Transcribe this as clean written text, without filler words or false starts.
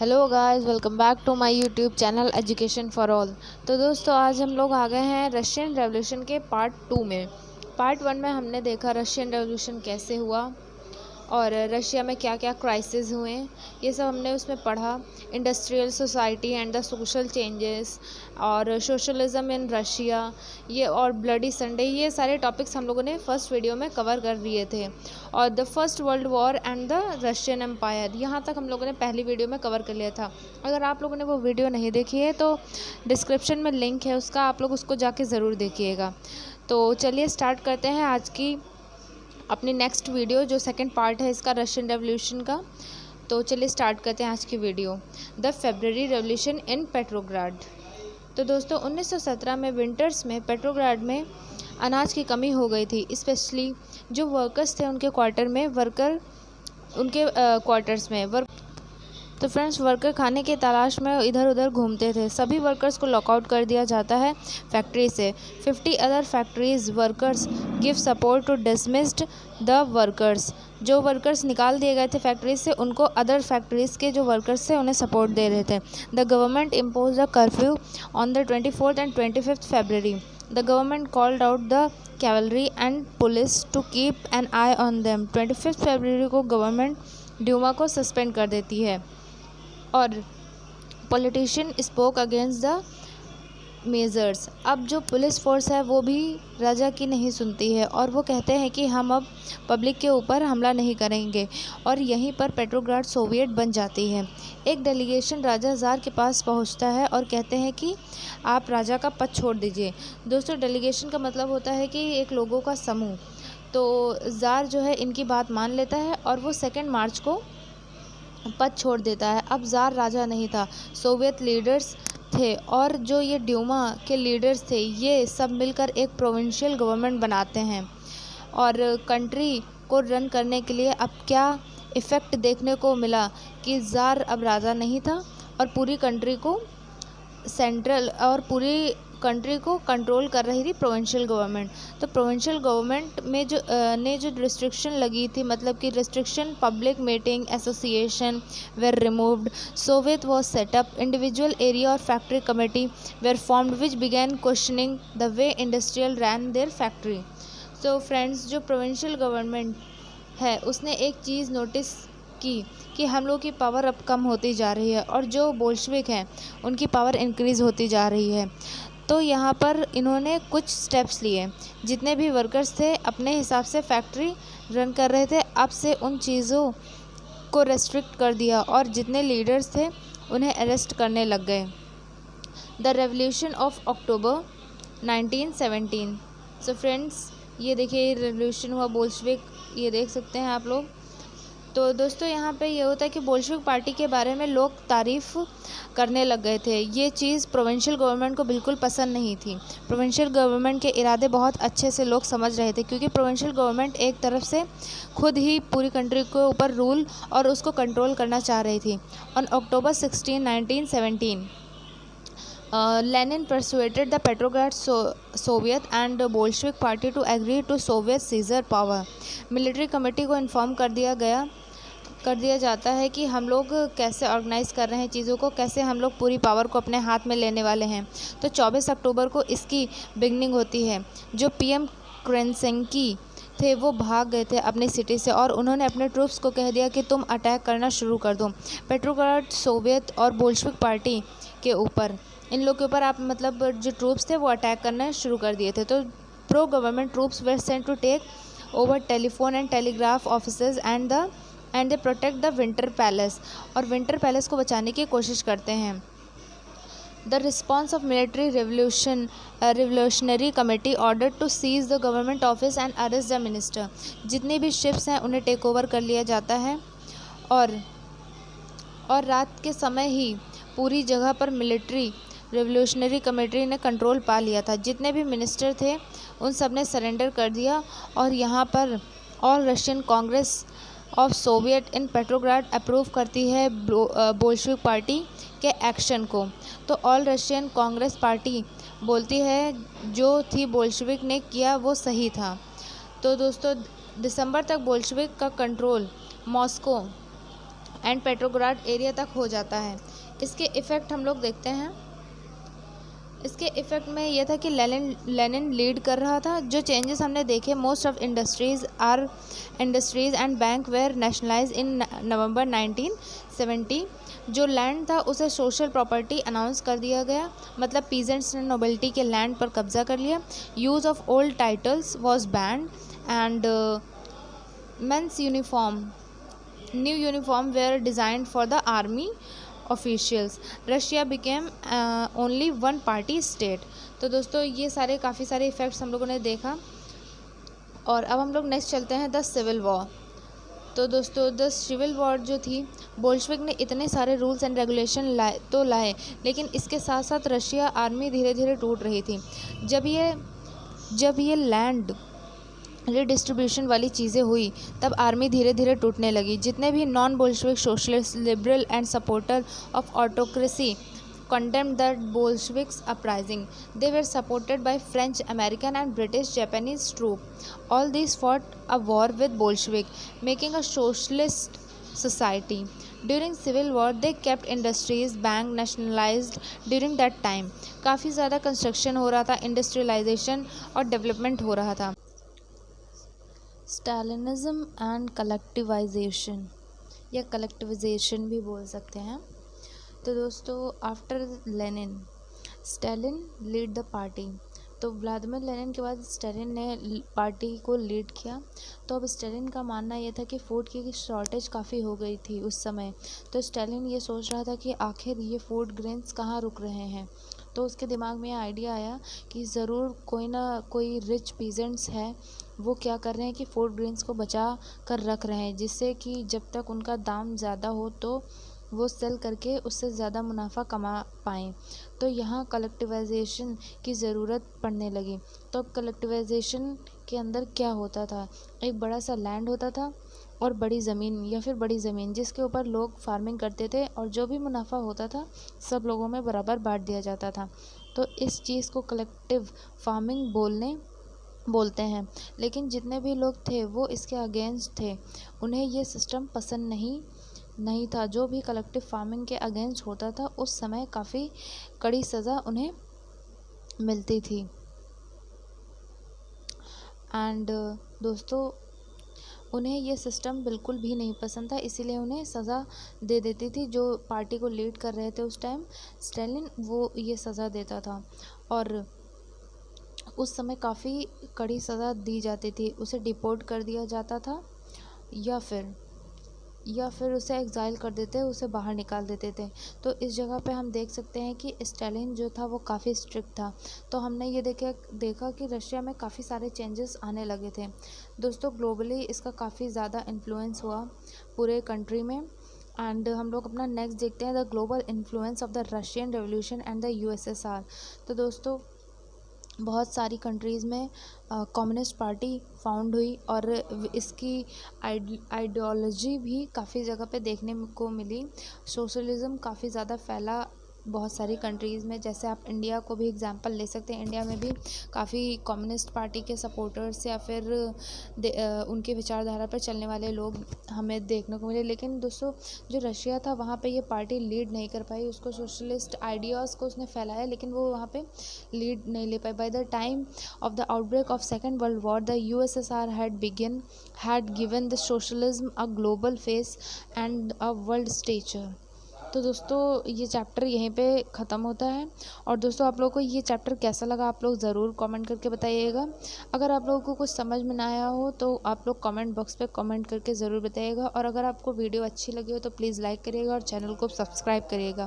Hello guys, welcome back to my YouTube channel education for all. तो दोस्तों, आज हम लोग आ गए हैं रशियन रेवोल्यूशन के पार्ट 2 में। पार्ट 1 में हमने देखा रशियन रेवोल्यूशन कैसे हुआ और रशिया में क्या क्या क्राइसिस हुए, ये सब हमने उसमें पढ़ा। Industrial society and the social changes और सोशलिज्म इन रशिया, ये और ब्लडी संडे, ये सारे टॉपिक्स हम लोगों ने फर्स्ट वीडियो में कवर कर लिए थे। और the first world war and the Russian empire, यहाँ तक हम लोगों ने पहली वीडियो में कवर कर लिया था। अगर आप लोगों ने वो वीडियो नहीं देखी है तो डिस्क्रिप्शन में लिंक है उसका, आप लोग उसको जाके ज़रूर देखिएगा। तो चलिए स्टार्ट करते हैं आज की अपनी नेक्स्ट वीडियो, जो सेकंड पार्ट है इसका रशियन रेवोल्यूशन का। तो चलिए स्टार्ट करते हैं आज की video. The February revolution in Petrograd. तो दोस्तों, 1917 में विंटर्स में पेट्रोग्राड में अनाज की कमी हो गई थी। स्पेशली जो वर्कर्स थे उनके क्वार्टर में क्वार्टर्स में तो फ्रेंड्स, वर्कर खाने की तलाश में इधर उधर घूमते थे। सभी वर्कर्स को लॉकआउट कर दिया जाता है फैक्ट्री से। 50 other factories workers give support to dismissed the workers. जो वर्कर्स निकाल दिए गए थे फैक्ट्री से, उनको अदर फैक्ट्रीज़ के जो वर्कर्स थे उन्हें सपोर्ट दे रहे थे। The government impose the curfew on the 24th and 25th February. The government called out the cavalry and police to keep an eye on them. 25 फरवरी को गवर्नमेंट ड्यूमा को suspend कर देती है और politician spoke against the measures. अब जो police force है वो भी राजा की नहीं सुनती है और वो कहते हैं कि हम अब पब्लिक के ऊपर हमला नहीं करेंगे, और यहीं पर पेट्रोग्राड सोवियत बन जाती है। एक डेलीगेशन राजा ज़ार के पास पहुंचता है और कहते हैं कि आप राजा का पद छोड़ दीजिए। दोस्तों, डेलीगेशन का मतलब होता है कि एक लोगों का समूह। तो ज़ार जो है इनकी बात मान लेता है और वो 2 मार्च को पद छोड़ देता है। अब ज़ार राजा नहीं था, सोवियत लीडर्स थे, और जो ये ड्यूमा के लीडर्स थे ये सब मिलकर एक प्रोविंशियल गवर्नमेंट बनाते हैं। और कंट्री को रन करने के लिए अब क्या इफ़ेक्ट देखने को मिला कि ज़ार अब राजा नहीं था और पूरी कंट्री को कंट्रोल कर रही थी प्रोविंशियल गवर्नमेंट। तो प्रोविंशियल गवर्नमेंट में जो रिस्ट्रिक्शन लगी थी, मतलब कि restriction, public meeting association were removed, soviet was set up, individual area और factory committee were formed which began questioning the way industrial ran their factory. So friends, जो provincial government है उसने एक चीज़ नोटिस की कि हम लोग की पावर अब कम होती जा रही है और जो बोल्शेविक हैं उनकी पावर इंक्रीज़ होती जा रही है। तो यहाँ पर इन्होंने कुछ स्टेप्स लिए। जितने भी वर्कर्स थे अपने हिसाब से फैक्ट्री रन कर रहे थे, अब से उन चीज़ों को रेस्ट्रिक्ट कर दिया और जितने लीडर्स थे उन्हें अरेस्ट करने लग गए। The revolution of October 1917। So friends, ये देखिए रेवोल्यूशन हुआ बोल्शेविक, ये देख सकते हैं आप लोग। तो दोस्तों, यहाँ पे ये होता है कि बोल्शेविक पार्टी के बारे में लोग तारीफ़ करने लग गए थे। ये चीज़ प्रोविंशियल गवर्नमेंट को बिल्कुल पसंद नहीं थी। प्रोविंशियल गवर्नमेंट के इरादे बहुत अच्छे से लोग समझ रहे थे, क्योंकि प्रोविंशियल गवर्नमेंट एक तरफ से खुद ही पूरी कंट्री के ऊपर रूल और उसको कंट्रोल करना चाह रही थी। On October 16, 1917 Lenin persuaded the Petrograd Soviet and Bolshevik party to agree to Soviet seizure power. Military committee को इन्फॉर्म कर दिया जाता है कि हम लोग कैसे ऑर्गेनाइज़ कर रहे हैं चीज़ों को, कैसे हम लोग पूरी पावर को अपने हाथ में लेने वाले हैं। तो 24 अक्टूबर को इसकी बिगनिंग होती है। जो पीएम क्रेन्सेंकी थे वो भाग गए थे अपनी सिटी से और उन्होंने अपने ट्रूप्स को कह दिया कि तुम अटैक करना शुरू कर दो पेट्रोग्राड सोवियत और बोल्शेविक पार्टी के ऊपर। इन लोग के ऊपर मतलब जो ट्रूप्स थे वो अटैक करना शुरू कर दिए थे। तो pro government troops were sent to take over telephone and telegraph offices and they protect the winter palace, और विंटर पैलेस को बचाने की कोशिश करते हैं। The response of military revolutionary committee order to seize the government office and arrest the minister. जितनी भी ships हैं उन्हें टेक ओवर कर लिया जाता है और रात के समय ही पूरी जगह पर मिलिट्री रिवोल्यूशनरी कमेटी ने कंट्रोल पा लिया था। जितने भी मिनिस्टर थे उन सब ने सरेंडर कर दिया और यहाँ पर all Russian Congress of Soviet in Petrograd approve करती है बोल्शेविक पार्टी के एक्शन को। तो ऑल रशियन कांग्रेस पार्टी बोलती है जो थी बोल्शेविक ने किया वो सही था। तो दोस्तों, दिसंबर तक बोल्शेविक का control Moscow and Petrograd area तक हो जाता है। इसके इफ़ेक्ट हम लोग देखते हैं। इसके इफ़ेक्ट में यह था कि लेनिन लीड कर रहा था। जो चेंजेस हमने देखे, most of industries and bank were nationalise in November 1970। जो लैंड था उसे सोशल प्रॉपर्टी अनाउंस कर दिया गया, मतलब पीजेंट्स ने नोबिलिटी के लैंड पर कब्जा कर लिया। Use of old titles was banned and men's new uniform were designed for the army officials. Russia became only one party state. तो दोस्तों ये सारे काफ़ी सारे इफ़ेक्ट्स हम लोगों ने देखा। और अब हम लोग नेक्स्ट चलते हैं द सिविल वॉर। तो दोस्तों द सिविल वॉर जो थी, बोल्शेविक ने इतने सारे रूल्स एंड रेगुलेशन लाए, लेकिन इसके साथ साथ रशिया आर्मी धीरे धीरे टूट रही थी। जब ये लैंड रिडिस्ट्रीब्यूशन वाली चीज़ें हुई, तब आर्मी धीरे धीरे टूटने लगी। जितने भी non Bolshevik socialist, liberal and supporter of autocracy condemned the Bolsheviks uprising. They were supported by French, American and British, Japanese troops. All these fought a war with Bolshevik, making a socialist society. During civil war, they kept industries, bank nationalized during that time. काफ़ी ज़्यादा construction हो रहा था, industrialisation और development हो रहा था। स्टालिनिज्म and collectivisation, या कलेक्टिवाइजेशन भी बोल सकते हैं। तो दोस्तों after Lenin, Stalin lead the party. तो व्लादिमीर लेनिन के बाद स्टालिन ने पार्टी को लीड किया। तो अब स्टालिन का मानना यह था कि फूड की शॉर्टेज काफ़ी हो गई थी उस समय। तो स्टालिन ये सोच रहा था कि आखिर ये फूड ग्रेन्स कहाँ रुक रहे हैं। तो उसके दिमाग में आइडिया आया कि ज़रूर कोई ना कोई रिच पीजेंट्स है, वो क्या कर रहे हैं कि फूड ग्रेन्स को बचा कर रख रहे हैं, जिससे कि जब तक उनका दाम ज़्यादा हो तो वो सेल करके उससे ज़्यादा मुनाफा कमा पाएँ। तो यहाँ कलेक्टिवाइजेशन की ज़रूरत पड़ने लगी। तो अब कलेक्टिवाइजेशन के अंदर क्या होता था, एक बड़ा सा लैंड होता था और बड़ी ज़मीन जिसके ऊपर लोग फार्मिंग करते थे, और जो भी मुनाफा होता था सब लोगों में बराबर बांट दिया जाता था। तो इस चीज़ को कलेक्टिव फार्मिंग बोलते हैं। लेकिन जितने भी लोग थे वो इसके अगेंस्ट थे, उन्हें ये सिस्टम पसंद नहीं था। जो भी कलेक्टिव फार्मिंग के अगेंस्ट होता था उस समय काफ़ी कड़ी सज़ा उन्हें मिलती थी। एंड दोस्तों उन्हें ये सिस्टम बिल्कुल भी नहीं पसंद था, इसीलिए उन्हें सज़ा दे देती थी। जो पार्टी को लीड कर रहे थे उस टाइम स्टालिन, वो ये सज़ा देता था और उस समय काफ़ी कड़ी सज़ा दी जाती थी। उसे डिपोर्ट कर दिया जाता था या फिर उसे एग्ज़ाइल कर देते, उसे बाहर निकाल देते थे। तो इस जगह पे हम देख सकते हैं कि स्टालिन जो था वो काफ़ी स्ट्रिक्ट था। तो हमने ये देखा कि रशिया में काफ़ी सारे चेंजेस आने लगे थे। दोस्तों ग्लोबली इसका काफ़ी ज़्यादा इन्फ्लुएंस हुआ पूरे कंट्री में। एंड हम लोग अपना नेक्स्ट देखते हैं, the global influence of the Russian revolution and the USSR। तो दोस्तों बहुत सारी कंट्रीज़ में कम्युनिस्ट पार्टी फाउंड हुई और इसकी आइडियोलॉजी भी काफ़ी जगह पे देखने को मिली। सोशलिज़म काफ़ी ज़्यादा फैला बहुत सारी कंट्रीज़ में। जैसे आप इंडिया को भी एग्जांपल ले सकते हैं, इंडिया में भी काफ़ी कम्युनिस्ट पार्टी के सपोर्टर्स या फिर उनके विचारधारा पर चलने वाले लोग हमें देखने को मिले। लेकिन दोस्तों जो रशिया था वहाँ पे ये पार्टी लीड नहीं कर पाई। उसको सोशलिस्ट आइडियाज़ को उसने फैलाया, लेकिन वो वहाँ पे लीड नहीं ले पाई। By the time of the outbreak of second world war, the USSR had given the socialism a global face and a world stature। तो दोस्तों ये चैप्टर यहीं पे ख़त्म होता है। और दोस्तों आप लोगों को ये चैप्टर कैसा लगा आप लोग ज़रूर कमेंट करके बताइएगा। अगर आप लोगों को कुछ समझ में ना आया हो तो आप लोग कमेंट बॉक्स पे कमेंट करके ज़रूर बताइएगा। और अगर आपको वीडियो अच्छी लगी हो तो प्लीज़ लाइक करिएगा और चैनल को सब्सक्राइब करिएगा।